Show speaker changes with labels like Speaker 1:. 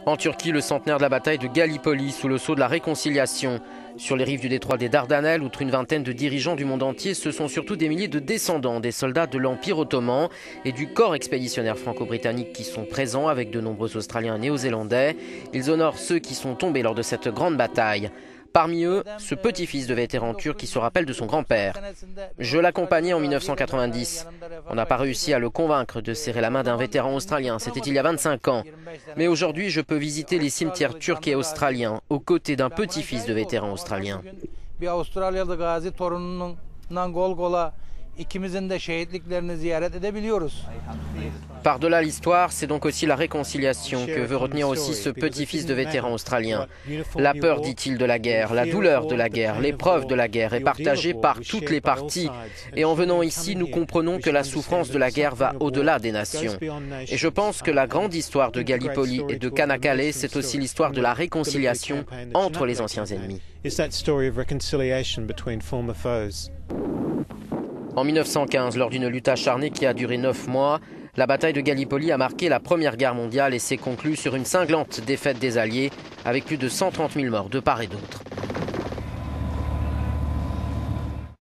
Speaker 1: En Turquie, le centenaire de la bataille de Gallipoli sous le sceau de la réconciliation. Sur les rives du détroit des Dardanelles, outre une vingtaine de dirigeants du monde entier, ce sont surtout des milliers de descendants des soldats de l'Empire ottoman et du corps expéditionnaire franco-britannique qui sont présents avec de nombreux Australiens et Néo-Zélandais. Ils honorent ceux qui sont tombés lors de cette grande bataille. Parmi eux, ce petit-fils de vétéran turc qui se rappelle de son grand-père. Je l'accompagnais en 1990. On n'a pas réussi à le convaincre de serrer la main d'un vétéran australien, c'était il y a 25 ans. Mais aujourd'hui, je peux visiter les cimetières turcs et australiens, aux côtés d'un petit-fils de vétéran australien. Par-delà l'histoire, c'est donc aussi la réconciliation que veut retenir aussi ce petit-fils de vétéran australien. La peur, dit-il, de la guerre, la douleur de la guerre, l'épreuve de la guerre est partagée par toutes les parties. Et en venant ici, nous comprenons que la souffrance de la guerre va au-delà des nations. Et je pense que la grande histoire de Gallipoli et de Çanakkale, c'est aussi l'histoire de la réconciliation entre les anciens ennemis. En 1915, lors d'une lutte acharnée qui a duré 9 mois, la bataille de Gallipoli a marqué la Première Guerre mondiale et s'est conclue sur une cinglante défaite des Alliés avec plus de 130 000 morts de part et d'autre.